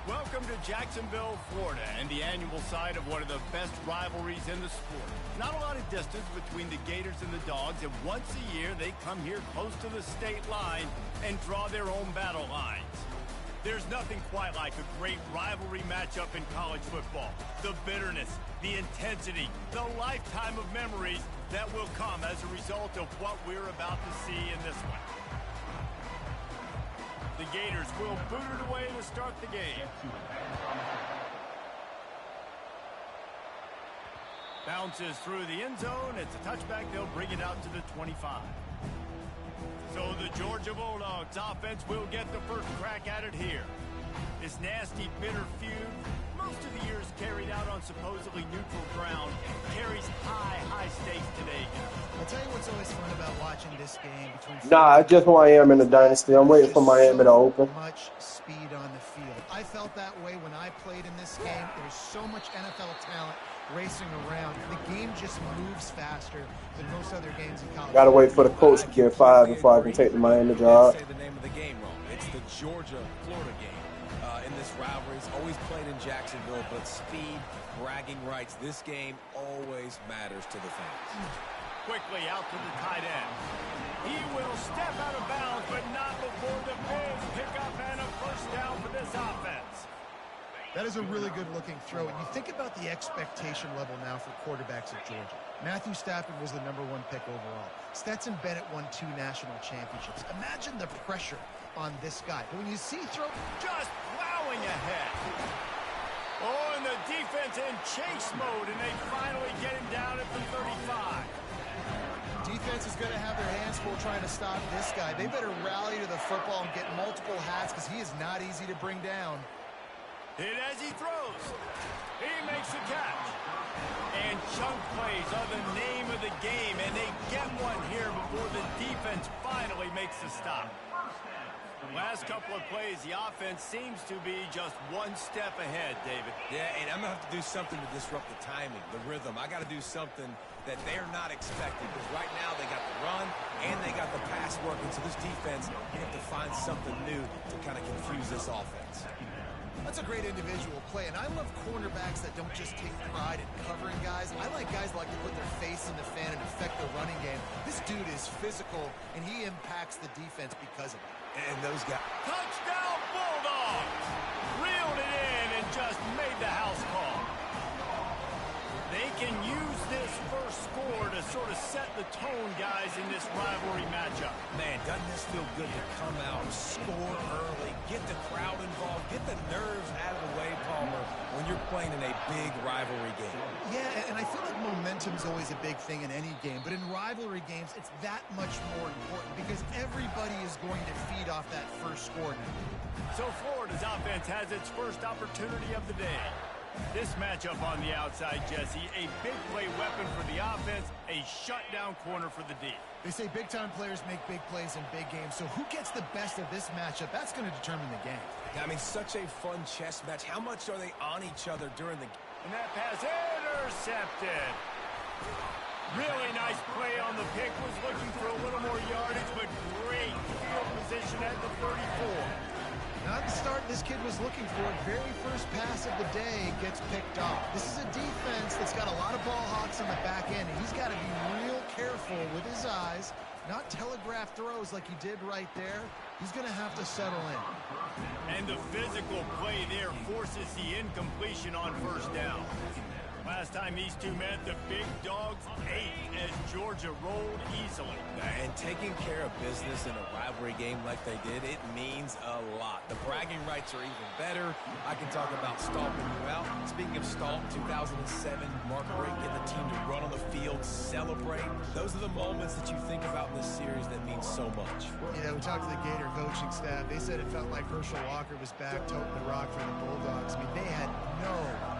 Welcome to Jacksonville, Florida, and the annual site of one of the best rivalries in the sport. Not a lot of distance between the Gators and the Dogs, and once a year they come here close to the state line and draw their own battle lines. There's nothing quite like a great rivalry matchup in college football. The bitterness, the intensity, the lifetime of memories that will come as a result of what we're about to see in this one. The Gators will boot it away to start the game. Bounces through the end zone. It's a touchback. They'll bring it out to the 25. So the Georgia Bulldogs offense will get the first crack at it here. This nasty, bitter feud, most of the years carried out on supposedly neutral ground, carries high stakes today. I'll tell you what's always fun about watching this game between... Nah, it's just Miami in the dynasty. I'm waiting for Miami to open. Much speed on the field. I felt that way when I played in this game. There's so much NFL talent racing around. The game just moves faster than most other games in college. Gotta wait for the coach to get fired before I can take the Miami job. Say the name of the game wrong. It's the Georgia-Florida game. In this rivalry, it's always played in Jacksonville, but speed, bragging rights, this game always matters to the fans. Quickly out to the tight end. He will step out of bounds, but not before the big pickup and a first down for this offense. That is a really good-looking throw, and you think about the expectation level now for quarterbacks at Georgia. Matthew Stafford was the #1 pick overall. Stetson Bennett won 2 national championships. Imagine the pressure on this guy. But when you see throw... Just plowing ahead. Oh, and the defense in chase mode, and they finally get him down at the 35. Defense is going to have their hands full trying to stop this guy. They better rally to the football and get multiple hats because he is not easy to bring down. Hit as he throws. He makes the catch. And chunk plays are the name of the game, and they get one here before the defense finally makes the stop. Last couple of plays, the offense seems to be just one step ahead, David. Yeah, and I'm going to have to do something to disrupt the timing, the rhythm. I got to do something that they're not expecting, because right now they got the run and they got the pass working, so this defense, you have to find something new to kind of confuse this offense. That's a great individual play, and I love cornerbacks that don't just take pride in covering guys. I like guys that like to put their face in the fan and affect the running game. This dude is physical, and he impacts the defense because of it. And those guys... Touchdown Bulldogs! Reeled it in and just made the house call. They can use this first score to sort of set the tone, guys, in this rivalry matchup. Man, doesn't this feel good to come out, score early, get the crowd involved, get the nerves out of the way, Palmer, when you're playing in a big rivalry game. Yeah, and I feel like momentum's always a big thing in any game, but in rivalry games, it's that much more important because everybody is going to feed off that first score now. So Florida's offense has its first opportunity of the day. This matchup on the outside, Jesse, a big play weapon for the offense, a shutdown corner for the D. They say big-time players make big plays in big games, so who gets the best of this matchup? That's going to determine the game. I mean, such a fun chess match. How much are they on each other during the... And that pass intercepted. Really nice play on the pick. Was looking for a little more yardage, but great field position at the 34. Not the start this kid was looking for. Very first pass of the day gets picked off. This is a defense that's got a lot of ball hawks on the back end, and he's got to be real careful with his eyes, not telegraph throws like he did right there. He's going to have to settle in. And the physical play there forces the incompletion on first down. Last time these two met, the big dogs ate as Georgia rolled easily. And taking care of business in a rivalry game like they did, it means a lot. The bragging rights are even better. I can talk about stomping you out. Speaking of stomp, 2007, Mark Richt getting the team to run on the field, celebrate. Those are the moments that you think about in this series that mean so much. Yeah, we talked to the Gator coaching staff. They said it felt like Herschel Walker was back toting the rock for the Bulldogs. I mean, they had no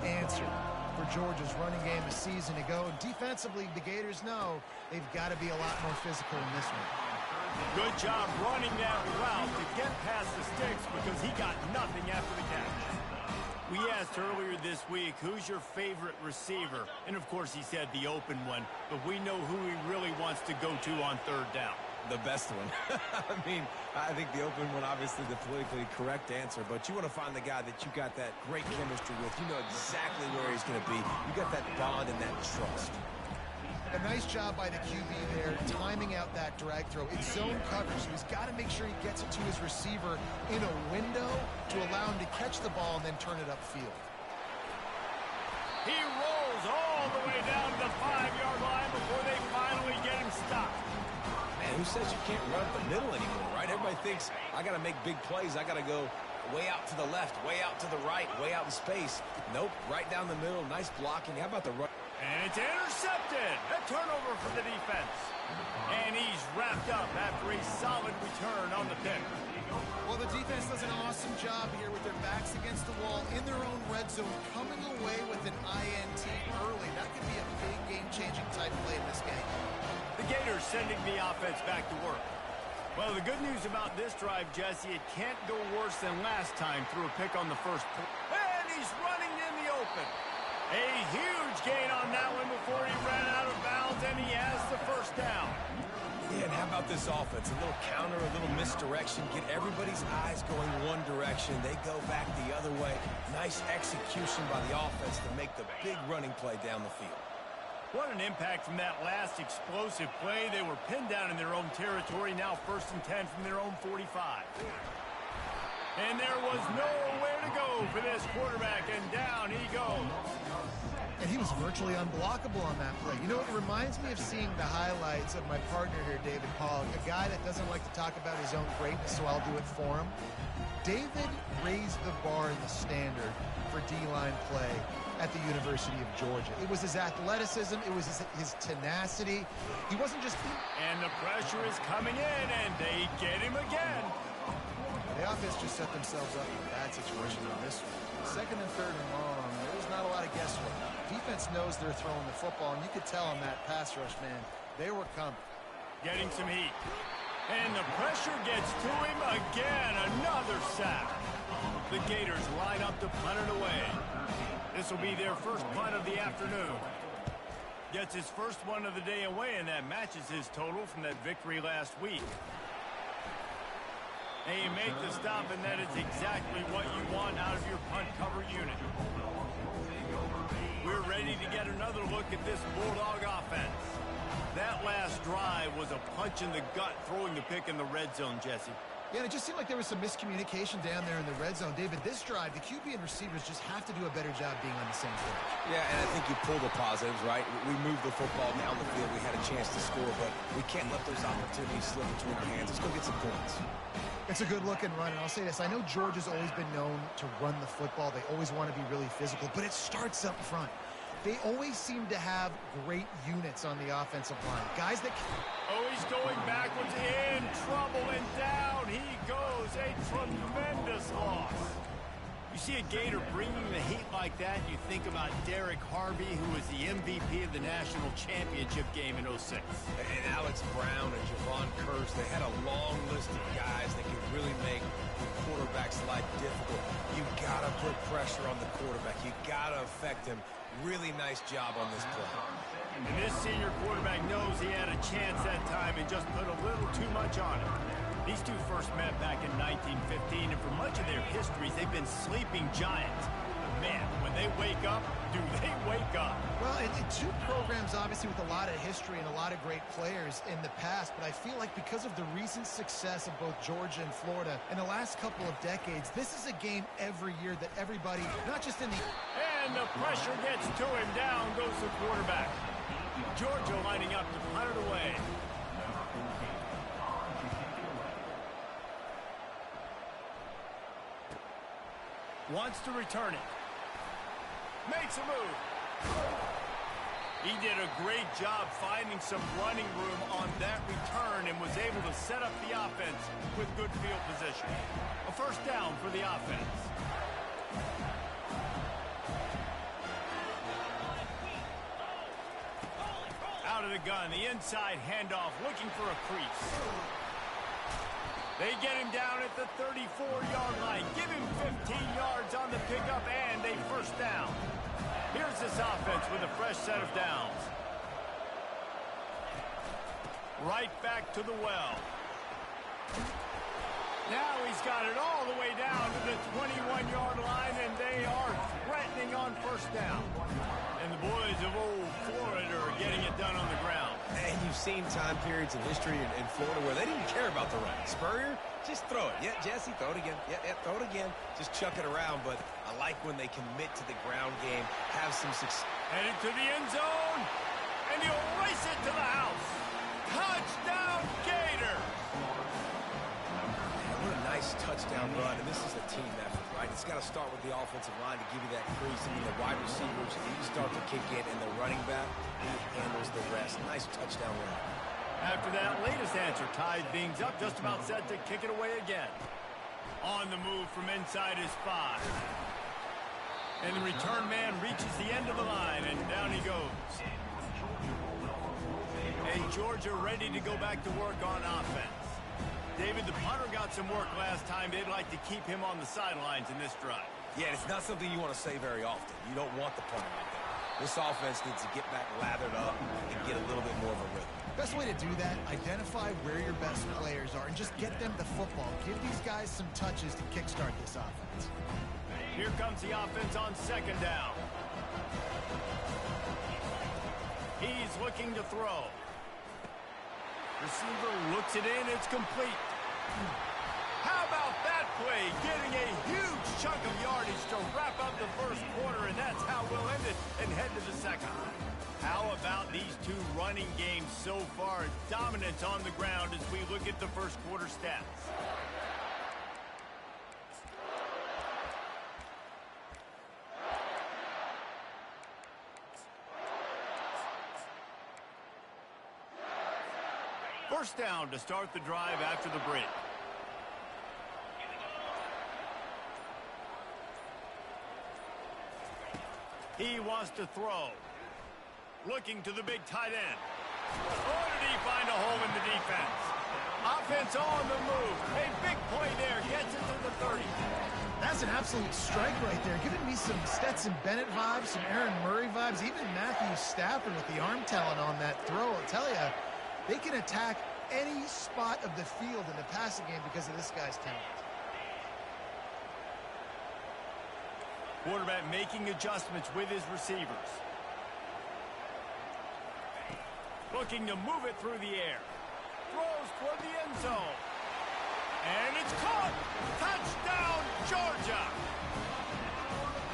answer for Georgia's running game a season ago. And defensively, the Gators know they've got to be a lot more physical in this one. Good job running that route to get past the sticks because he got nothing after the catch. We asked earlier this week, who's your favorite receiver? And of course he said the open one, but we know who he really wants to go to on third down. The best one. I mean, I think the open one, obviously the politically correct answer, but you want to find the guy that you got that great chemistry with. You know exactly where he's going to be. You got that bond and that trust. A nice job by the QB there, timing out that drag throw. It's zone coverage, so he's got to make sure he gets it to his receiver in a window to allow him to catch the ball and then turn it upfield. He rolls all the way down to the 5-yard line before they finally get him stopped. Man, who says you can't run up the middle anymore, right? Everybody thinks, I got to make big plays. I got to go way out to the left, way out to the right, way out in space. Nope, right down the middle. Nice blocking. How about the run? And it's intercepted. A turnover for the defense. And he's wrapped up after a solid return on the pick. Well, the defense does an awesome job here with their backs against the wall in their own red zone, coming away with an INT early. That could be a big game-changing type play in this game. The Gators sending the offense back to work. Well, the good news about this drive, Jesse, it can't go worse than last time through a pick on the first play. And he's running in the open. A huge gain on that one before he ran out of bounds, and he has the first down. Yeah, and how about this offense? A little counter, a little misdirection. Get everybody's eyes going one direction. They go back the other way. Nice execution by the offense to make the big running play down the field. What an impact from that last explosive play. They were pinned down in their own territory, now 1st and 10 from their own 45. And there was nowhere to go for this quarterback, and down he goes. And he was virtually unblockable on that play. You know, it reminds me of seeing the highlights of my partner here, David Pollock, a guy that doesn't like to talk about his own greatness, so I'll do it for him. David raised the bar in the standard for D-line play at the University of Georgia. It was his athleticism. It was his tenacity. He wasn't just... And the pressure is coming in, and they get him again. The offense just set themselves up in a bad situation on this one. 2nd and 3rd and long, there's not a lot of guesswork. Defense knows they're throwing the football, and you could tell on that pass rush, man, they were coming. Getting some heat. And the pressure gets to him again. Another sack. The Gators line up to punt it away. This will be their first punt of the afternoon. Gets his first one of the day away, and that matches his total from that victory last week. And you make the stop, and that is exactly what you want out of your punt cover unit. We're ready to get another look at this Bulldog offense. That last drive was a punch in the gut, throwing the pick in the red zone, Jesse. Yeah, and it just seemed like there was some miscommunication down there in the red zone. David, this drive, the QB and receivers just have to do a better job being on the same page. Yeah, and I think you pull the positives, right? We moved the football down the field. We had a chance to score, but we can't let those opportunities slip between our hands. Let's go get some points. It's a good-looking run, and I'll say this. I know Georgia's always been known to run the football. They always want to be really physical, but it starts up front. They always seem to have great units on the offensive line. Guys that... Oh, he's going backwards, in trouble, and down he goes. A tremendous loss. You see a Gator bringing the heat like that, you think about Derek Harvey, who was the MVP of the national championship game in 06. And Alex Brown and Javon Curse, they had a long list of guys that could really make the quarterback's life difficult. You got to put pressure on the quarterback. You got to affect him. Really nice job on this play. And this senior quarterback knows he had a chance that time and just put a little too much on it. These two first met back in 1915, and for much of their histories, they've been sleeping giants. Man, when they wake up, do they wake up? Well, two programs, obviously, with a lot of history and a lot of great players in the past, but I feel like because of the recent success of both Georgia and Florida in the last couple of decades, this is a game every year that everybody, not just in the... And the pressure gets to him. Down goes the quarterback. Georgia lining up to punt it away. Wants to return it. Makes a move. He did a great job finding some running room on that return and was able to set up the offense with good field position. A first down for the offense. Out of the gun, the inside handoff, looking for a crease. They get him down at the 34-yard line. Give him 15 yards on the pickup and a first down. Here's this offense with a fresh set of downs. right back to the well. Now he's got it all the way down to the 21-yard line, and they are threatening on first down. And the boys of old Florida are getting it done on the ground. And you've seen time periods in history in Florida where they didn't care about the run. Spurrier, just throw it. Yeah, Jesse, throw it again. Yeah, throw it again. Just chuck it around. But I like when they commit to the ground game, have some success. Headed to the end zone, and he'll race it to the house. Touchdown, Gator! What a nice touchdown run, and this is a team effort, right? It's got to start with the offensive line to give you that crease. I mean, the wide receivers, you start to kick in, and the running back, he handles the rest. Nice touchdown run. After that latest answer, tied things up, just about set to kick it away again. On the move from inside his 5. And the return man reaches the end of the line, and down he goes. And Georgia ready to go back to work on offense. David, the punter got some work last time. They'd like to keep him on the sidelines in this drive. Yeah, it's not something you want to say very often. You don't want the punter out there. This offense needs to get back lathered up and get a little bit more of a rhythm. Best way to do that, identify where your best players are and just get them the football. Give these guys some touches to kickstart this offense. Here comes the offense on second down. He's looking to throw. Receiver looks it in. It's complete. How about that play? Getting a huge chunk of yardage to wrap up the first quarter, and that's how we'll end it and head to the second. How about these two running games so far? Dominance on the ground as we look at the first quarter stats. First down to start the drive after the break. He wants to throw. Looking to the big tight end. Or did he find a hole in the defense? Offense on the move. A big play there. Gets it to the 30. That's an absolute strike right there. Giving me some Stetson Bennett vibes, some Aaron Murray vibes, even Matthew Stafford with the arm talent on that throw. I'll tell you, they can attack any spot of the field in the passing game because of this guy's talent. Quarterback making adjustments with his receivers. Looking to move it through the air. Throws toward the end zone. And it's caught! Touchdown, Georgia!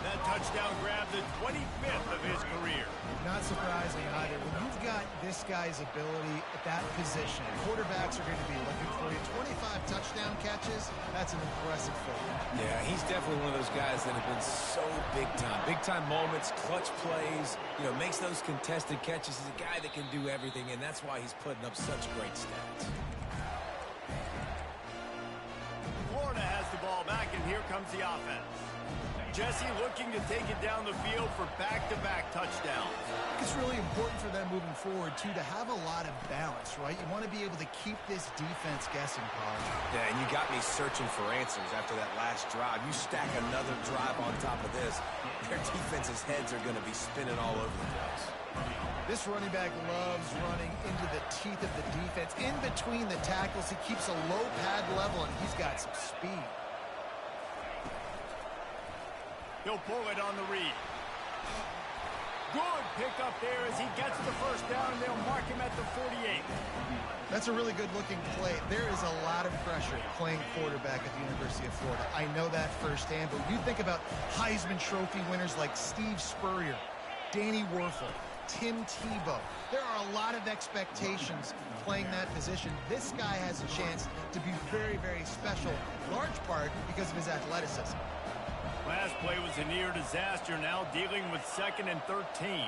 That touchdown grabbed the 25th of his career. Not surprising either. When you've got this guy's ability at that position, quarterbacks are going to be looking for you. 25 touchdown catches, that's an impressive feat. Yeah, he's definitely one of those guys that have been so big time. Big time moments, clutch plays, makes those contested catches. He's a guy that can do everything, and that's why he's putting up such great stats. Florida has the ball back, and here comes the offense. Jesse looking to take it down the field for back-to-back touchdowns. It's really important for them moving forward, too, to have a lot of balance, right? You want to be able to keep this defense guessing, Paul. Yeah, and you got me searching for answers after that last drive. You stack another drive on top of this, their defense's heads are going to be spinning all over the place. This running back loves running into the teeth of the defense. In between the tackles, he keeps a low pad level, and he's got some speed. He'll pull it on the read. Good pickup there as he gets the first down, and they'll mark him at the 48. That's a really good-looking play. There is a lot of pressure playing quarterback at the University of Florida. I know that firsthand, but you think about Heisman Trophy winners like Steve Spurrier, Danny Werfel, Tim Tebow. There are a lot of expectations playing that position. This guy has a chance to be very, very special, large part because of his athleticism. Last play was a near disaster, now dealing with 2nd and 13.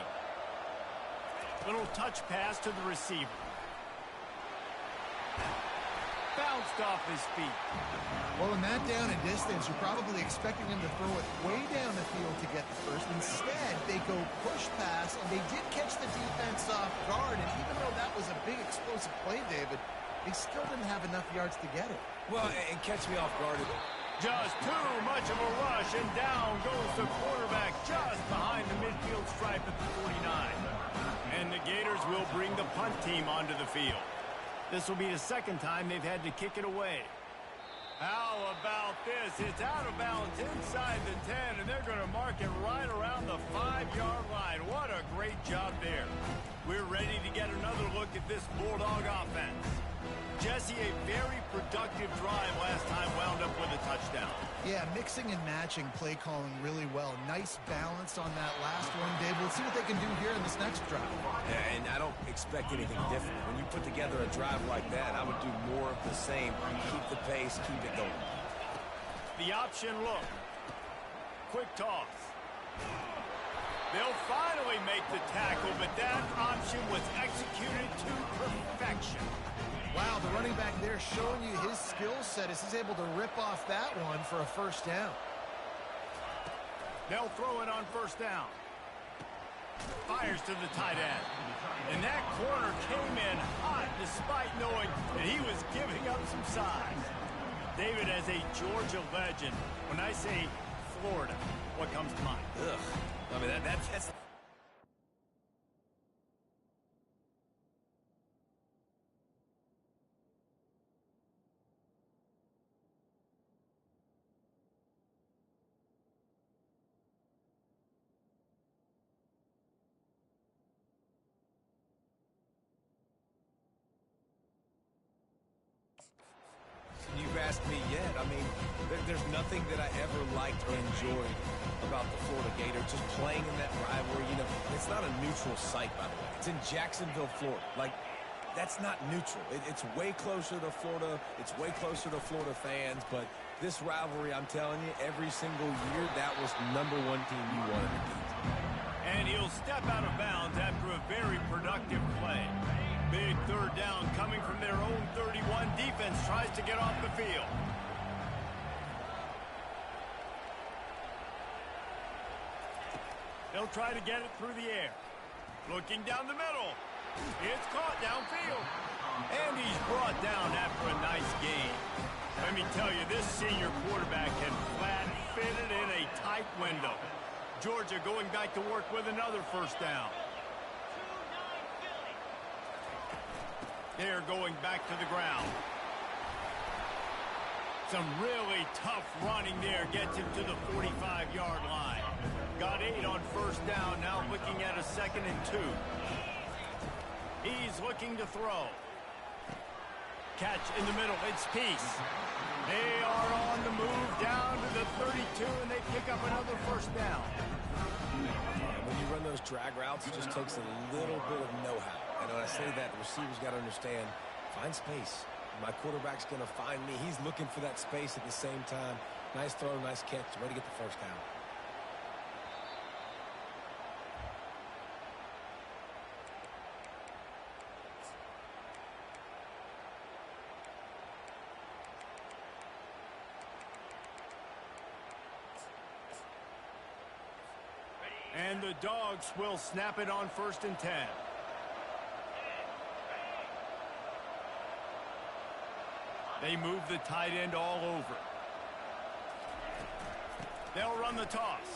Little touch pass to the receiver. Bounced off his feet. Well, in that down and distance, you're probably expecting him to throw it way down the field to get the first. Instead, they go push pass, and they did catch the defense off guard. And even though that was a big explosive play, David, they still didn't have enough yards to get it. Well, and catch me off guard. Just too much of a rush, and down goes the quarterback just behind the midfield stripe at the 49. And the Gators will bring the punt team onto the field. This will be the second time they've had to kick it away. How about this? It's out of bounds inside the 10, and they're going to mark it right around the 5-yard line. What a great job there. We're ready to get another look at this Bulldog offense. Jesse, a very productive drive last time wound up with a touchdown. Yeah, mixing and matching play calling really well. Nice balance on that last one, Dave. Let's see what they can do here in this next drive. Yeah, and I don't expect anything different. When you put together a drive like that, I would do more of the same. Keep the pace, keep it going. The option look. Quick toss. They'll finally make the tackle, but that option was executed to perfection. Wow, the running back there showing you his skill set as he's able to rip off that one for a first down. They'll throw it on first down. Fires to the tight end. And that corner came in hot despite knowing that he was giving up some size. David, as a Georgia legend, when I say Florida, what comes to mind? Ugh. I mean, that's... You've asked me yet. I mean, there's nothing that I ever liked or enjoyed about the Florida Gators. Just playing in that rivalry, you know, it's not a neutral site, by the way. It's in Jacksonville, Florida. Like, that's not neutral. It's way closer to Florida. It's way closer to Florida fans. But this rivalry, I'm telling you, every single year, that was #1 team you wanted to beat. And he'll step out of bounds after a very productive play. Big third down coming from their own 31. Defense tries to get off the field. They'll try to get it through the air. Looking down the middle. It's caught downfield. And he's brought down after a nice gain. Let me tell you, this senior quarterback can flat fit it in a tight window. Georgia going back to work with another first down. They're going back to the ground. Some really tough running there gets him to the 45-yard line. Got 8 on first down, now looking at a 2nd and 2. He's looking to throw. Catch in the middle, it's Peace. They are on the move down to the 32, and they pick up another first down. When you run those drag routes, it just takes a little bit of know-how. And when I say that, the receiver's got to understand, find space. My quarterback's going to find me. He's looking for that space at the same time. Nice throw, nice catch. Way to get the first down. And the Dogs will snap it on 1st and 10. They move the tight end all over. They'll run the toss.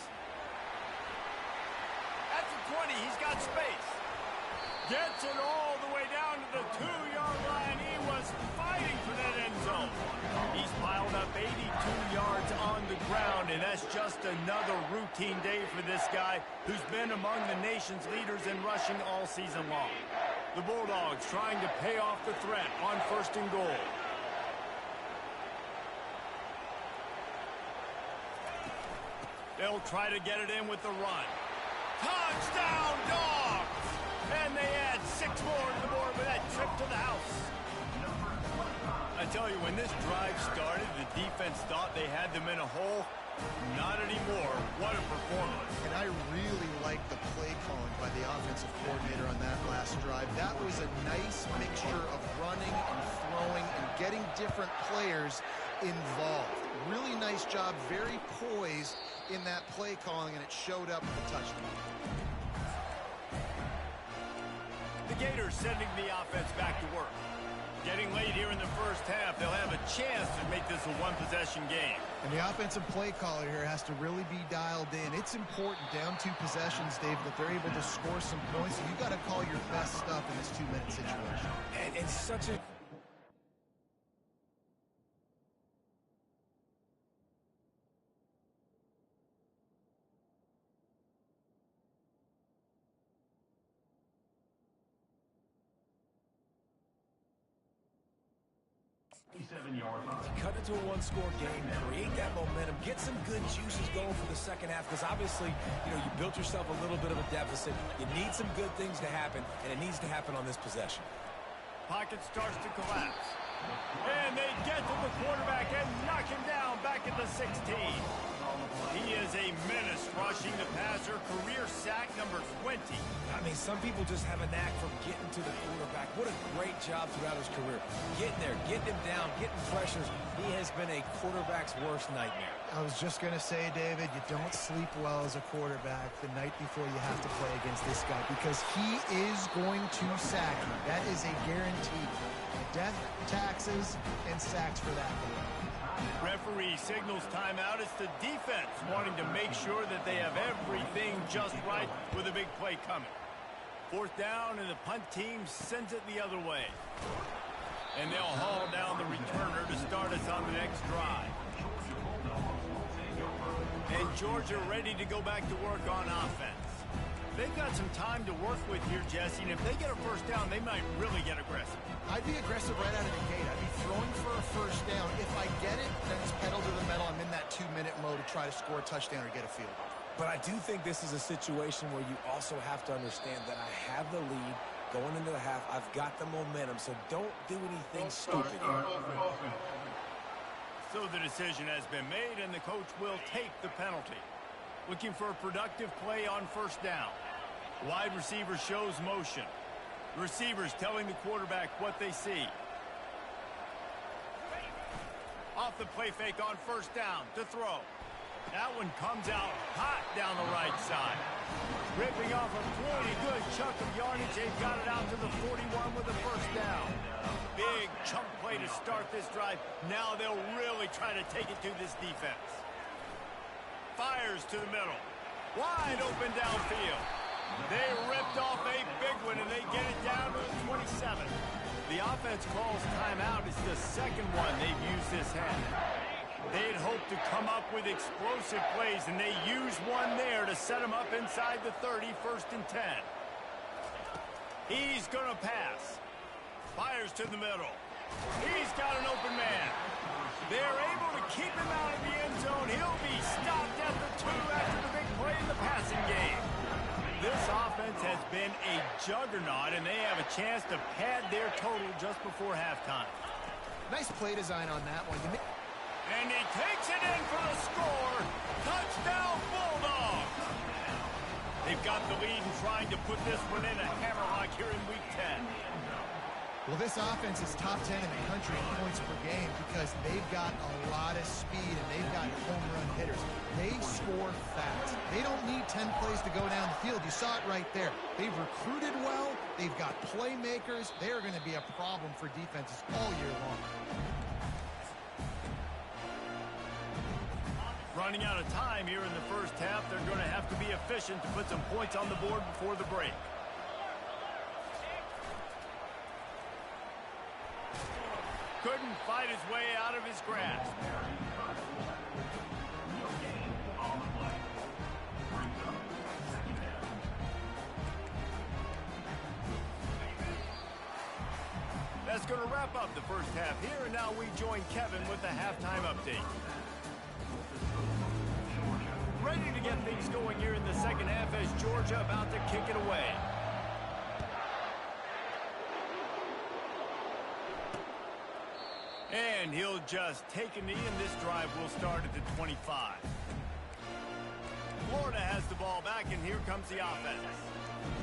At the 20, he's got space. Gets it all the way down to the 2-yard line. He was fighting for that end zone. He's piled up 82 yards on the ground, and that's just another routine day for this guy who's been among the nation's leaders in rushing all season long. The Bulldogs trying to pay off the threat on 1st and goal. They'll try to get it in with the run. Touchdown, Dogs! And they add 6 more to the board with that trip to the house. I tell you, when this drive started, the defense thought they had them in a hole. Not anymore. What a performance. And I really like the play calling by the offensive coordinator on that last drive. That was a nice mixture of running and throwing and getting different players involved. Really nice job, very poised in that play calling, and it showed up with a touchdown. The Gators sending the offense back to work. Getting late here in the first half, they'll have a chance to make this a one-possession game. And the offensive play caller here has to really be dialed in. It's important, down 2 possessions, Dave, that they're able to score some points. So you got to call your best stuff in this 2-minute situation. And it's such a Cut it to a one-score game, create that momentum, get some good juices going for the second half, because obviously, you built yourself a little bit of a deficit. You need some good things to happen, and it needs to happen on this possession. Pocket starts to collapse. And they get to the quarterback and knock him down back at the 16. He is a menace rushing the passer, career sack number 20. I mean, some people just have a knack for getting to the quarterback. What a great job throughout his career. Getting there, getting him down, getting pressures. He has been a quarterback's worst nightmare. I was just going to say, David, you don't sleep well as a quarterback the night before you have to play against this guy, because he is going to sack you. That is a guarantee. Death, taxes, and sacks for that guy. Referee signals timeout. It's the defense wanting to make sure that they have everything just right with a big play coming. Fourth down, and the punt team sends it the other way. And they'll haul down the returner to start us on the next drive. And Georgia ready to go back to work on offense. They've got some time to work with here, Jesse, and if they get a first down, they might really get aggressive. I'd be aggressive right out of the gate. I'd be throwing for a first down. If I get it, then it's pedal to the metal. I'm in that 2-minute mode to try to score a touchdown or get a field goal. But I do think this is a situation where you also have to understand that I have the lead going into the half. I've got the momentum, so don't do anything stupid here. So the decision has been made, and the coach will take the penalty. Looking for a productive play on first down. Wide receiver shows motion. Receivers telling the quarterback what they see. Off the play fake on first down to throw. That one comes out hot down the right side. Ripping off a pretty good chunk of yardage. They've got it out to the 41 with a first down. Big chunk play to start this drive. Now they'll really try to take it to this defense. Fires to the middle. Wide open downfield. They ripped off a big one, and they get it down to the 27. The offense calls timeout. It's the second one they've used this half. They'd hoped to come up with explosive plays, and they used one there to set them up inside the 30, 1st and 10. He's going to pass. Fires to the middle. He's got an open man. They're able to keep him out of the end zone. He'll be stopped at the 2 after the big play in the passing game. This offense has been a juggernaut, and they have a chance to pad their total just before halftime. Nice play design on that one. And he takes it in for the score. Touchdown, Bulldogs. They've got the lead and trying to put this one in a hammerlock here in Week 10. Well, this offense is top 10 in the country in points per game because they've got a lot of speed and they've got home run hitters. They score fast. They don't need 10 plays to go down the field. You saw it right there. They've recruited well. They've got playmakers. They are going to be a problem for defenses all year long. Running out of time here in the first half. They're going to have to be efficient to put some points on the board before the break. Couldn't fight his way out of his grasp. That's going to wrap up the first half here, and now we join Kevin with the halftime update. Ready to get things going here in the second half as Georgia about to kick it away. And he'll just take a knee, and this drive will start at the 25. Florida has the ball back, and here comes the offense.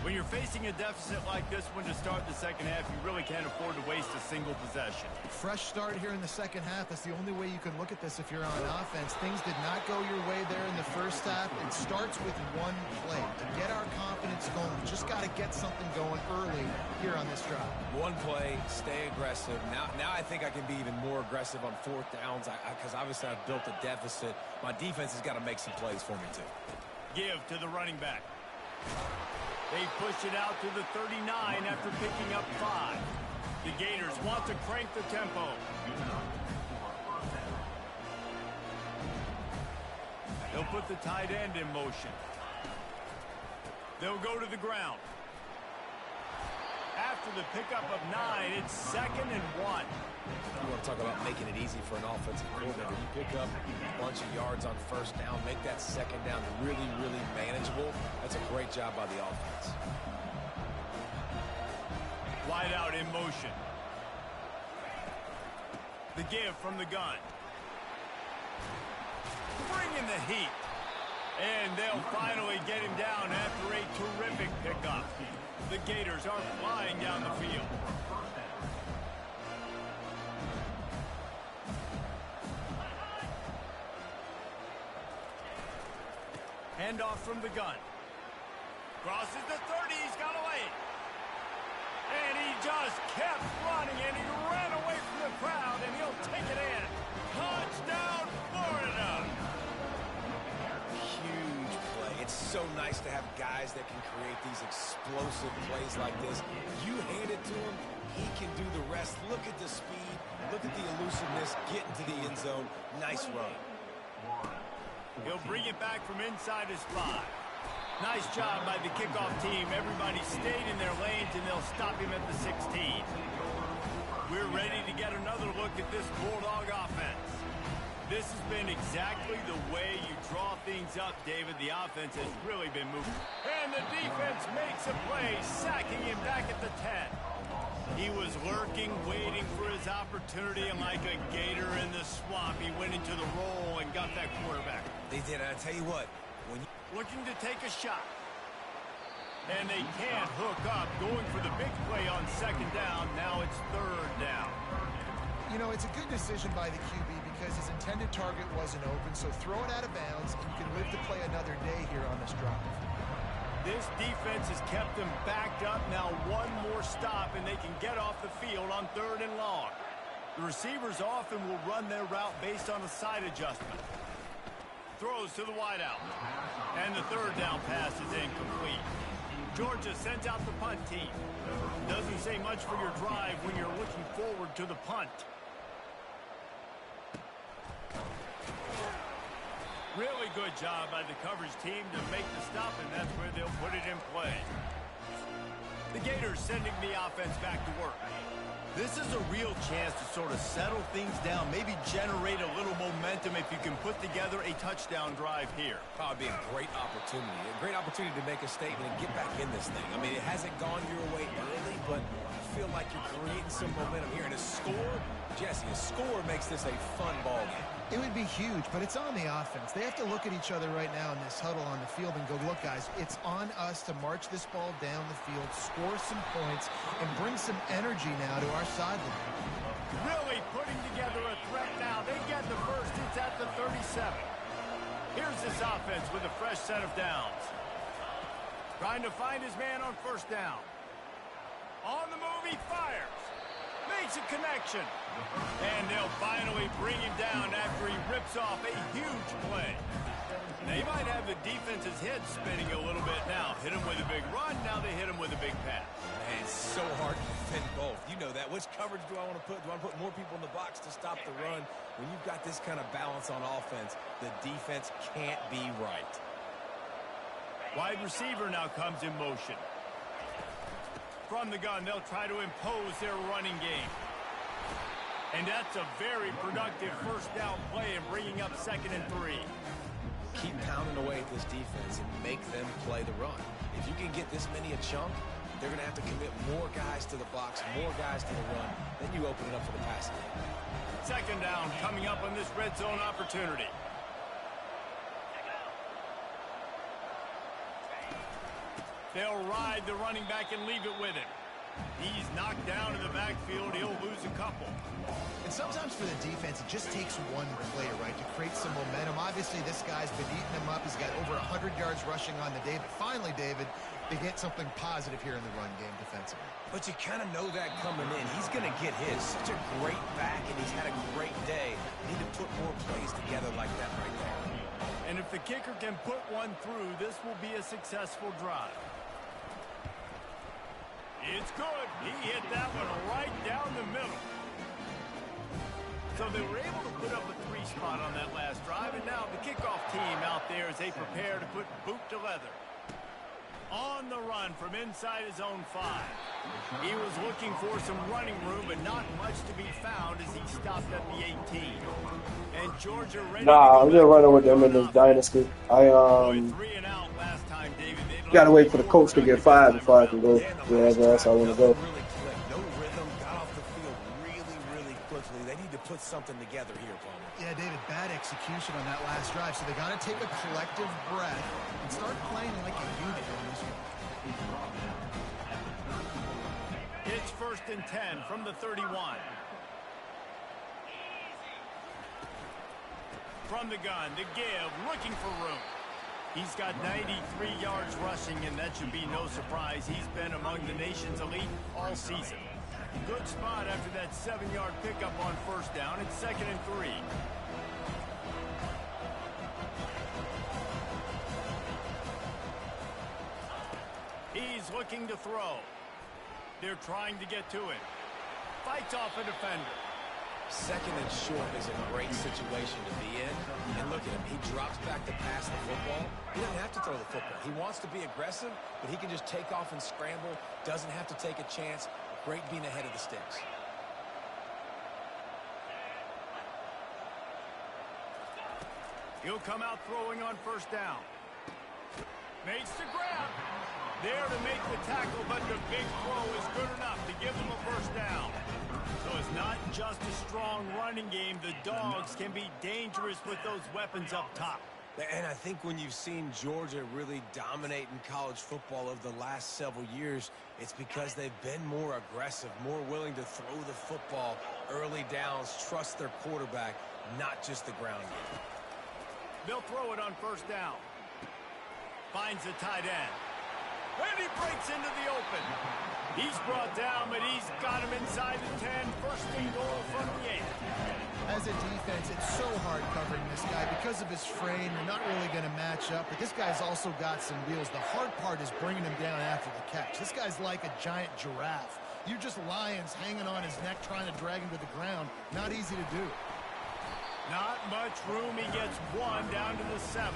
When you're facing a deficit like this one to start the second half, you really can't afford to waste a single possession. Fresh start here in the second half. That's the only way you can look at this if you're on offense. Things did not go your way there in the first half. It starts with one play. To get our confidence going, we just got to get something going early here on this drive. One play, stay aggressive. Now I think I can be even more aggressive on fourth downs because obviously I've built a deficit. My defense has got to make some plays for me too. Give to the running back. They push it out to the 39 after picking up 5. The Gators want to crank the tempo. They'll put the tight end in motion. They'll go to the ground. After the pickup of 9, it's 2nd and 1. You want to talk about making it easy for an offensive coordinator. You pick up a bunch of yards on first down, make that second down really, really manageable. That's a great job by the offense. Wide out in motion. The give from the gun. Bringing the heat. And they'll finally get him down after a terrific pickup. The Gators are flying down the field. Handoff from the gun. Crosses the 30. He's got away. And he just kept running, and he ran away from the crowd, and he'll take it in. Touchdown, Florida! Huge play. It's so nice to have guys that can create these explosive plays like this. You hand it to him, he can do the rest. Look at the speed. Look at the elusiveness. Get into the end zone. Nice run. He'll bring it back from inside his 5. Nice job by the kickoff team. Everybody stayed in their lanes, and they'll stop him at the 16. We're ready to get another look at this Bulldog offense. This has been exactly the way you draw things up, David. The offense has really been moving. And the defense makes a play, sacking him back at the 10. He was lurking, waiting for his opportunity, and like a gator in the swamp, he went into the roll and got that quarterback. They did, and I tell you what, when you looking to take a shot. And they can't hook up, going for the big play on 2nd down. Now it's 3rd down. You know, it's a good decision by the QB because his intended target wasn't open, so throw it out of bounds, and you can live to play another day here on this drive. This defense has kept them backed up. Now one more stop, and they can get off the field on 3rd and long. The receivers often will run their route based on a side adjustment. Throws to the wideout. And the 3rd down pass is incomplete. Georgia sends out the punt team. Doesn't say much for your drive when you're looking forward to the punt. Really good job by the coverage team to make the stop, and that's where they'll put it in play. The Gators sending the offense back to work. This is a real chance to sort of settle things down, maybe generate a little momentum if you can put together a touchdown drive here. Oh, it'd be a great opportunity to make a statement and get back in this thing. I mean, it hasn't gone your way early, but I feel like you're creating some momentum here. And a score, Jesse, a score makes this a fun ball game. It would be huge, but it's on the offense. They have to look at each other right now in this huddle on the field and go, look, guys, it's on us to march this ball down the field, score some points, and bring some energy now to our sideline. Really putting together a threat now. They get the first. It's at the 37. Here's this offense with a fresh set of downs. Trying to find his man on 1st down. On the move, he fires. Makes a connection. And they'll finally bring him down after he rips off a huge play. They might have the defense's head spinning a little bit now. Hit him with a big run, now they hit him with a big pass. Man, it's so hard to defend both. You know that. Which coverage do I want to put? Do I want to put more people in the box to stop the run? When you've got this kind of balance on offense, the defense can't be right. Wide receiver now comes in motion. From the gun, they'll try to impose their running game. And that's a very productive 1st down play and bringing up 2nd and 3. Keep pounding away at this defense and make them play the run. If you can get this many a chunk, they're going to have to commit more guys to the box, more guys to the run. Then you open it up for the passing game. 2nd down coming up on this red zone opportunity. They'll ride the running back and leave it with him. He's knocked down in the backfield. He'll lose a couple. And sometimes for the defense, it just takes one play, right, to create some momentum. Obviously, this guy's been eating him up. He's got over 100 yards rushing on the day. But finally, David, they get something positive here in the run game defensively. But you kind of know that coming in. He's going to get his. Such a great back, and he's had a great day. Need to put more plays together like that right there. And if the kicker can put one through, this will be a successful drive. It's good. He hit that one right down the middle. So they were able to put up a 3 spot on that last drive, and now the kickoff team out there as they prepare to put boot to leather. On the run from inside his own 5. He was looking for some running room, but not much to be found as he stopped at the 18. And Georgia ready Nah, I'm to just running with them in this dynasty. I 3 and out last time, David. gotta wait for the coach to get fired before I can go. Yeah, that's how I want to go. Really click. No rhythm. Got off the field really quickly. They need to put something together here, Palmer. Yeah, David, bad execution on that last drive, so they got to take a collective breath and start playing like a unit on this one. It's 1st and 10 from the 31. From the gun, the give, looking for room. He's got 93 yards rushing, and that should be no surprise. He's been among the nation's elite all season. Good spot after that 7-yard pickup on 1st down. It's 2nd and 3. He's looking to throw. They're trying to get to it. Fights off a defender. 2nd and short is a great situation to be in. And look at him. He drops back to pass the football. He doesn't have to throw the football. He wants to be aggressive, but he can just take off and scramble. Doesn't have to take a chance. Great being ahead of the sticks. He'll come out throwing on 1st down. Makes the grab. There to make the tackle, but the big throw is good enough to give them a 1st down. So it's not just a strong running game. The Dogs can be dangerous with those weapons up top. And I think when you've seen Georgia really dominate in college football over the last several years, it's because they've been more aggressive, more willing to throw the football early downs, trust their quarterback, not just the ground game. They'll throw it on 1st down. Finds the tight end. And he breaks into the open. He's brought down, but he's got him inside the 10. 1st and goal from the 8. As a defense, it's so hard covering this guy because of his frame. You're not really going to match up, but this guy's also got some wheels. The hard part is bringing him down after the catch. This guy's like a giant giraffe. You're just lions hanging on his neck trying to drag him to the ground. Not easy to do. Not much room. He gets 1 down to the 7.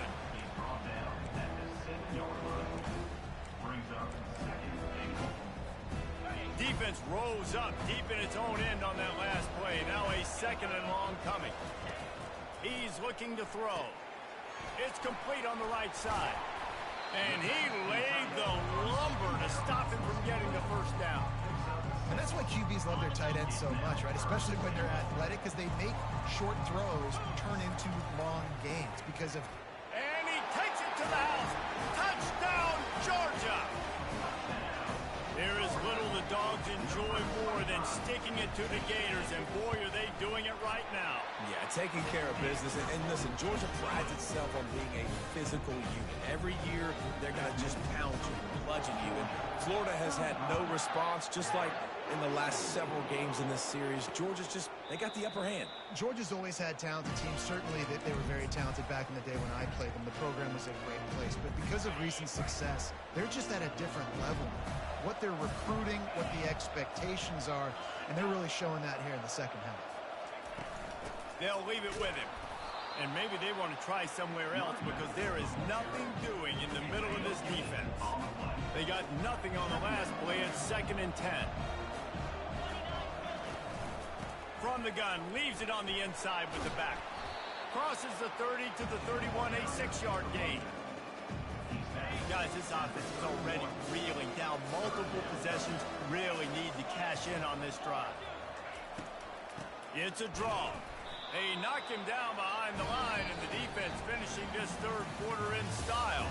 Defense rose up deep in its own end on that last play. Now a 2nd and long coming. He's looking to throw. It's complete on the right side. And he laid the lumber to stop him from getting the 1st down. And that's why QBs love their tight ends so much, right? Especially when they're athletic, because they make short throws turn into long gains because of... And he takes it to the house. Touchdown, Georgia! There is little the Dogs enjoy more than sticking it to the Gators, and boy, are they doing it right now. Yeah, taking care of business. And listen, Georgia prides itself on being a physical unit. Every year, they're going to just pound you, bludgeon you. And Florida has had no response, just like in the last several games in this series. Georgia's just, they got the upper hand. Georgia's always had talented teams. Certainly they were very talented back in the day when I played them. The program was a great place. But because of recent success, they're just at a different level now. What they're recruiting, what the expectations are, and they're really showing that here in the 2nd half. They'll leave it with him. And maybe they want to try somewhere else because there is nothing doing in the middle of this defense. They got nothing on the last play. It's 2nd and 10. From the gun, leaves it on the inside with the back. Crosses the 30 to the 31, a 6-yard gain. Guys, this offense is already reeling down multiple possessions. Really need to cash in on this drive. It's a draw. They knock him down behind the line, and the defense finishing this 3rd quarter in style.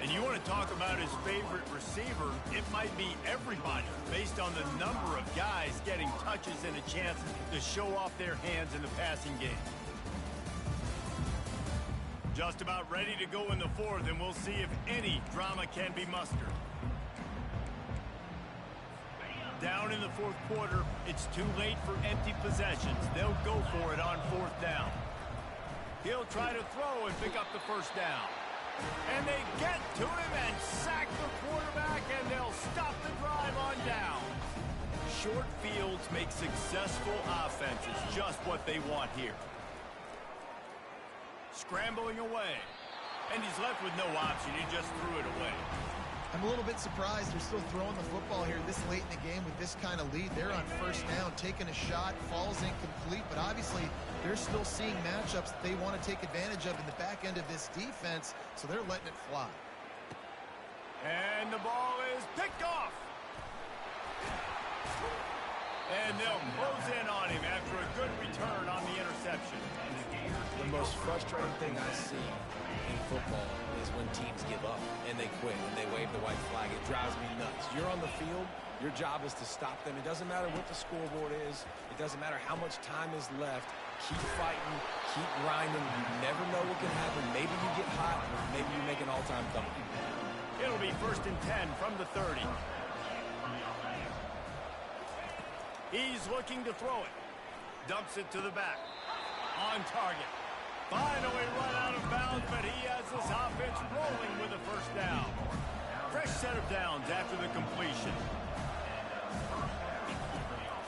And you want to talk about his favorite receiver, it might be everybody based on the number of guys getting touches and a chance to show off their hands in the passing game. Just about ready to go in the 4th, and we'll see if any drama can be mustered. Down in the 4th quarter, it's too late for empty possessions. They'll go for it on 4th down. He'll try to throw and pick up the 1st down. And they get to him and sack the quarterback, and they'll stop the drive on down. Short fields make successful offenses just what they want here. Scrambling away. And he's left with no option. He just threw it away. I'm a little bit surprised they're still throwing the football here this late in the game with this kind of lead. They're on first down, taking a shot, falls incomplete, but obviously they're still seeing matchups that they want to take advantage of in the back end of this defense, so they're letting it fly. And the ball is picked off. And they'll close in on him after a good return on the interception. The most frustrating thing I see in football is when teams give up and they quit and they wave the white flag. It drives me nuts. You're on the field. Your job is to stop them. It doesn't matter what the scoreboard is. It doesn't matter how much time is left. Keep fighting. Keep grinding. You never know what can happen. Maybe you get hot. Maybe you make an all-time dunk. It'll be 1st and 10 from the 30. He's looking to throw it. Dumps it to the back. On target. Finally run out of bounds, but he has this offense rolling with a first down. Fresh set of downs after the completion.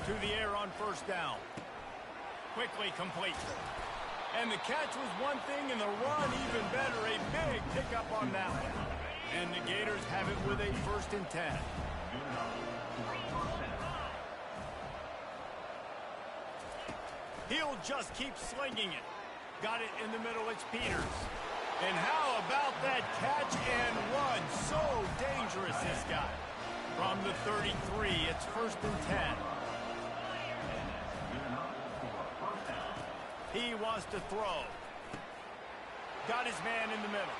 To the air on first down. Quickly complete. And the catch was one thing, and the run even better. A big pickup on that one. And the Gators have it with a 1st and 10. He'll just keep slinging it. Got it in the middle, it's Peters. And how about that catch and run? So dangerous, this guy. From the 33, it's 1st and 10. He wants to throw. Got his man in the middle.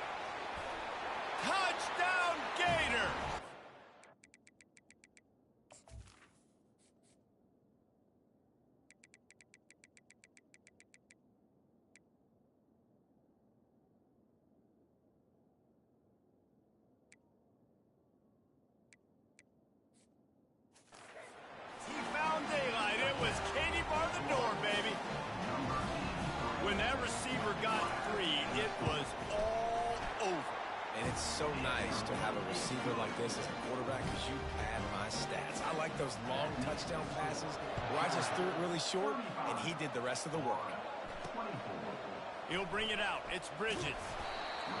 Touchdown, Gators! Daylight. It was Katie bar the door, baby. When that receiver got free, it was all over. And it's so nice to have a receiver like this as a quarterback because you pad my stats. I like those long touchdown passes where I just threw it really short and he did the rest of the work. He'll bring it out. It's Bridges.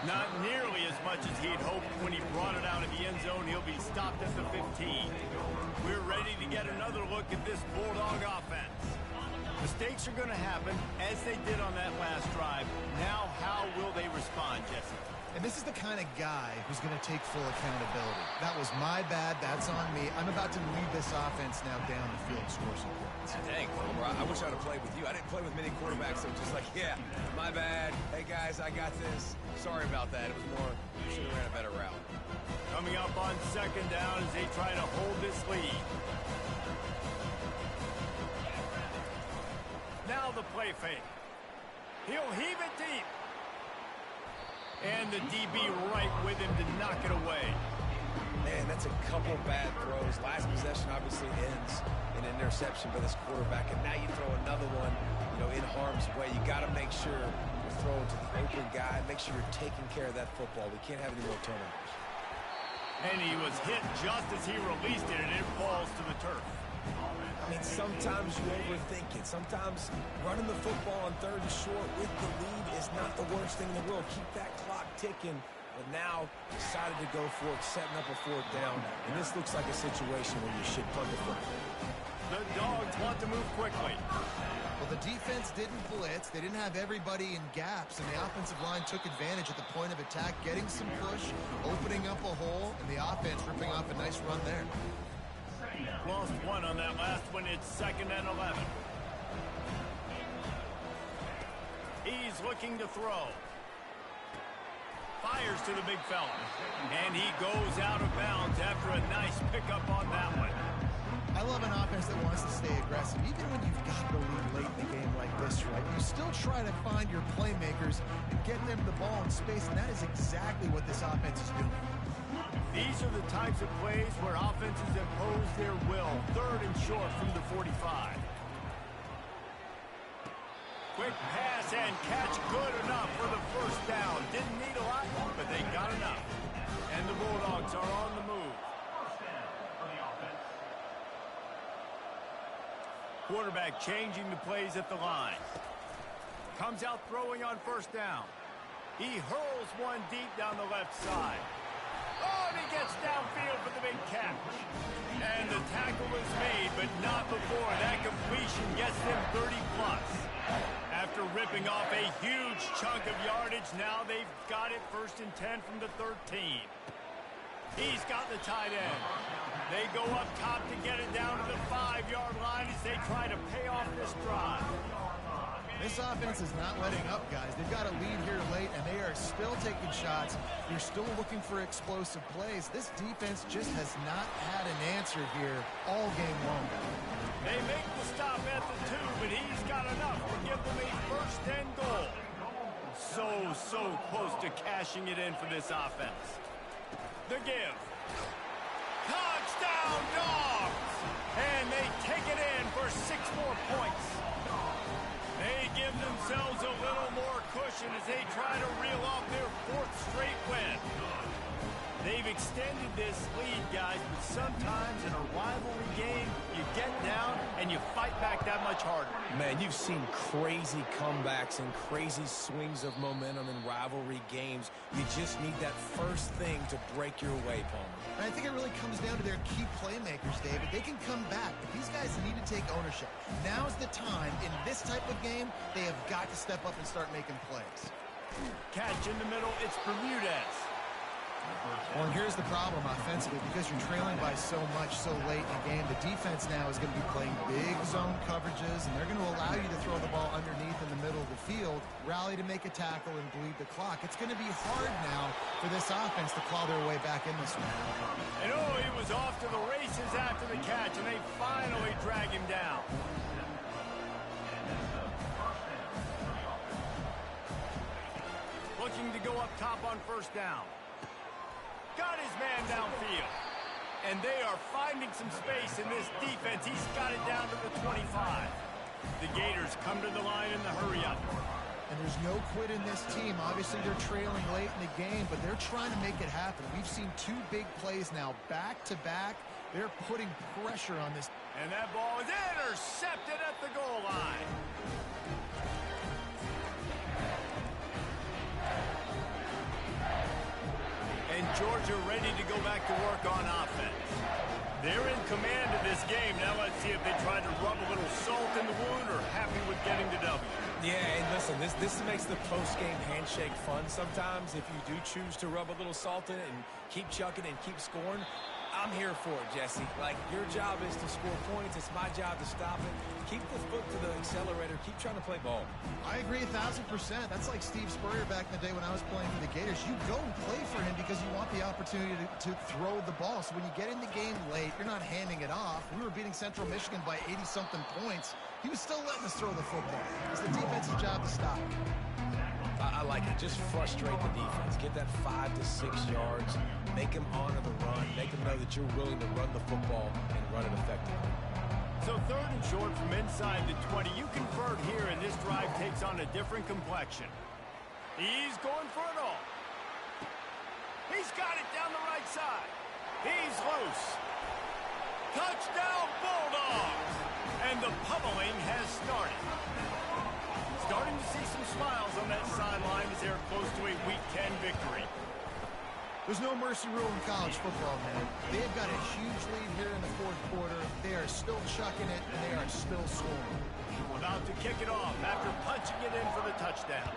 Not nearly as much as he'd hoped when he brought it out of the end zone. He'll be stopped at the 15. We're ready to get another look at this Bulldog offense. Mistakes are going to happen, as they did on that last drive. Now, how will they respond, Jesse? And this is the kind of guy who's going to take full accountability. That was my bad. That's on me. I'm about to lead this offense now down the field and score some points. Dang, Homer, I wish I'd have played with you. I didn't play with many quarterbacks that were just like, yeah, my bad. Hey, guys, I got this. Sorry about that. It was more, should have ran a better route. Coming up on 2nd down as they try to hold this lead. Now the play fake. He'll heave it deep. And the DB right with him to knock it away. Man, that's a couple bad throws. Last possession obviously ends in an interception by this quarterback, and now you throw another one, in harm's way. You got to make sure you're throwing to the open guy. Make sure you're taking care of that football. We can't have any more turnovers. And he was hit just as he released it, and it falls to the turf. I mean, sometimes you overthink it. Sometimes running the football on 3rd and short with the lead is not the worst thing in the world. Keep that clock ticking. But now decided to go for it, setting up a 4th down. And this looks like a situation where you should punt the football. The Dogs want to move quickly. Well, the defense didn't blitz. They didn't have everybody in gaps, and the offensive line took advantage at the point of attack, getting some push, opening up a hole, and the offense ripping off a nice run there. Lost one on that last one. It's 2nd and 11. He's looking to throw. Fires to the big fella. And he goes out of bounds after a nice pickup on that one. I love an offense that wants to stay aggressive. Even when you've got the lead late in the game like this, right? You still try to find your playmakers and get them the ball in space, and that is exactly what this offense is doing. These are the types of plays where offenses impose their will. 3rd and short from the 45. Quick pass and catch, good enough for the 1st down. Didn't need a lot, but they got enough. And the Bulldogs are on the move. Quarterback changing the plays at the line. Comes out throwing on 1st down. He hurls one deep down the left side. Oh, and he gets downfield for the big catch. And the tackle is made, but not before. That completion gets them 30-plus. After ripping off a huge chunk of yardage, now they've got it 1st and 10 from the 13. He's got the tight end. They go up top to get it down to the 5-yard line as they try to pay off this drive. This offense is not letting up, guys. They've got a lead here late, and they are still taking shots. You're still looking for explosive plays. This defense just has not had an answer here all game long. They make the stop at the 2, but he's got enough to give them a 1st and goal. So close to cashing it in for this offense. The give. Touchdown, Dogs! And they take it in for 6 more points. They give themselves a little more cushion as they try to reel off their 4th straight win. They've extended this lead, guys, but sometimes in a rivalry game, you get down and you fight back that much harder. Man, you've seen crazy comebacks and crazy swings of momentum in rivalry games. You just need that first thing to break your way, Palmer. And I think it really comes down to their key playmakers, David. They can come back, but these guys need to take ownership. Now's the time. In this type of game, they have got to step up and start making plays. Catch in the middle, it's Bermudez. Well, and here's the problem offensively. Because you're trailing by so much so late in the game, the defense now is going to be playing big zone coverages, and they're going to allow you to throw the ball underneath in the middle of the field, rally to make a tackle, and bleed the clock. It's going to be hard now for this offense to claw their way back in this one. And oh, he was off to the races after the catch, and they finally drag him down. Looking to go up top on 1st down. Got his man downfield. And they are finding some space in this defense. He's got it down to the 25. The Gators come to the line in the hurry-up. And there's no quit in this team. Obviously, they're trailing late in the game, but they're trying to make it happen. We've seen 2 big plays now, back-to-back. They're putting pressure on this. And that ball is intercepted at the goal line. And Georgia ready to go back to work on offense. They're in command of this game. Now let's see if they try to rub a little salt in the wound or happy with getting the W. Yeah, and listen, this makes the post-game handshake fun sometimes if you do choose to rub a little salt in it and keep chucking and keep scoring. I'm here for it, Jesse. Like, your job is to score points. It's my job to stop it. Keep the foot to the accelerator. Keep trying to play ball. I agree 1,000%. That's like Steve Spurrier back in the day when I was playing for the Gators. You go and play for him because you want the opportunity to throw the ball. So when you get in the game late, you're not handing it off. We were beating Central Michigan by 80-something points. He was still letting us throw the football. It's the defense's job to stop. I like it. Just frustrate the defense. Get that 5 to 6 yards. Make them honor the run. Make them know that you're willing to run the football and run it effectively. So 3rd and short from inside the 20. You convert here, and this drive takes on a different complexion. He's going for it all. He's got it down the right side. He's loose. Touchdown, Bulldogs! And the pummeling has started. Starting to see some smiles on that sideline as they're close to a Week 10 victory. There's no mercy rule in college football, man. They've got a huge lead here in the 4th quarter. They are still chucking it, and they are still scoring. About to kick it off after punching it in for the touchdown.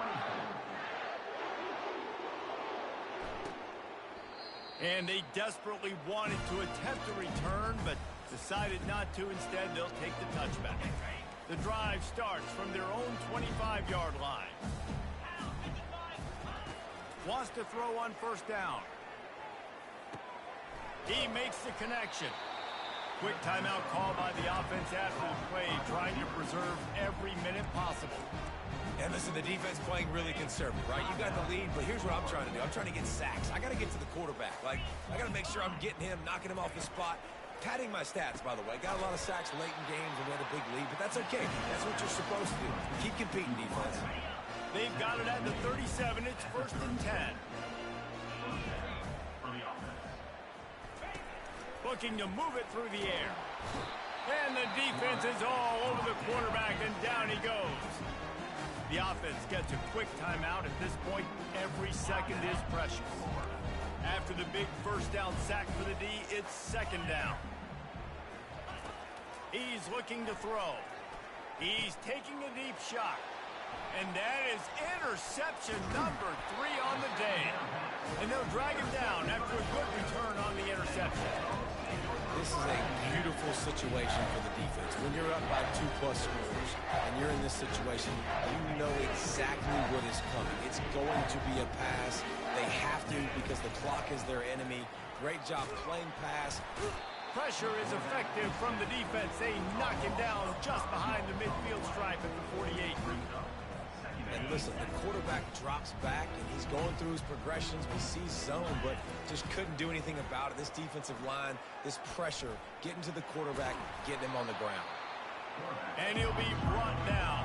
And they desperately wanted to attempt a return, but decided not to. Instead, they'll take the touchback. The drive starts from their own 25-yard line. Wants to throw on 1st down. He makes the connection. Quick timeout call by the offense after the play, trying to preserve every minute possible. And listen, the defense playing really conservative, right? You got the lead, but here's what I'm trying to do. I'm trying to get sacks. I got to get to the quarterback. Like, I got to make sure I'm getting him, knocking him off the spot. Padding my stats, by the way. Got a lot of sacks late in games and we had a big lead, but that's okay. That's what you're supposed to do. Keep competing, defense. They've got it at the 37. It's 1st and 10. Looking to move it through the air. And the defense is all over the quarterback, and down he goes. The offense gets a quick timeout. At this point, every second is precious. After the big first down sack for the D, it's second down. He's looking to throw. He's taking a deep shot. And that is interception number 3 on the day. And they'll drag him down after a good return on the interception. This is a beautiful situation for the defense. When you're up by 2+ scores and you're in this situation, you know exactly what is coming. It's going to be a pass. They have to because the clock is their enemy. Great job playing pass. Pressure is effective from the defense. They knock him down just behind the midfield stripe at the 48. And listen, the quarterback drops back, and he's going through his progressions. We see zone, but just couldn't do anything about it. This defensive line, this pressure, getting to the quarterback, getting him on the ground. And he'll be brought down.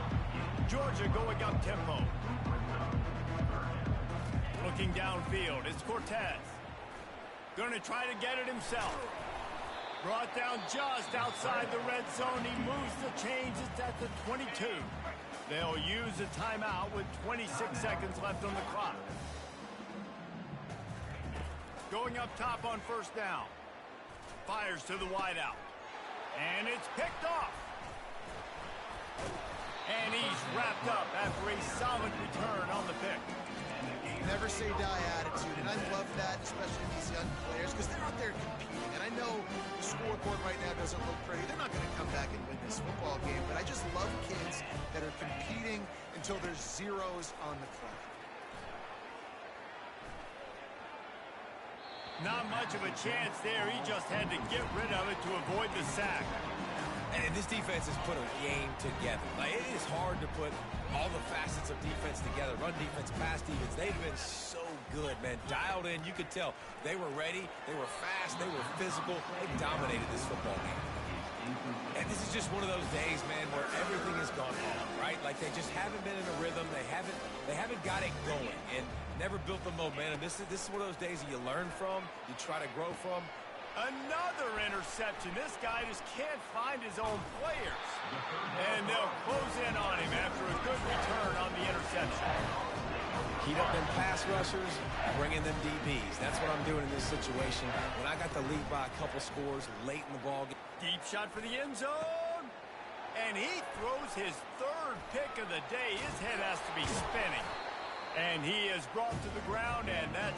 Georgia going up tempo. Looking downfield, it's Cortez. Going to try to get it himself. Brought down just outside the red zone. He moves the chains. It's at the 22. They'll use a timeout with 26 seconds left on the clock. Going up top on first down. Fires to the wideout. And it's picked off. And he's wrapped up after a solid return on the pick. Never say die attitude, and I love that, especially these young players, because they're out there competing. And I know the scoreboard right now doesn't look pretty. They're not going to come back and win this football game, but I just love kids that are competing until there's zeros on the clock. Not much of a chance there. He just had to get rid of it to avoid the sack. And this defense has put a game together. Like, it is hard to put all the facets of defense together. Run defense, pass defense. They've been so good, man. Dialed in. You could tell they were ready. They were fast. They were physical. They dominated this football game. And this is just one of those days, man, where everything has gone wrong, right? Like, they just haven't been in a rhythm. They haven't got it going and never built the momentum. This is one of those days that you learn from, you try to grow from. Another interception. This guy just can't find his own players. And they'll close in on him after a good return on the interception. Heat up them pass rushers, bring in them DBs. That's what I'm doing in this situation. When I got the lead by a couple scores late in the ball game. Deep shot for the end zone. And he throws his 3rd pick of the day. His head has to be spinning. And he is brought to the ground, and that's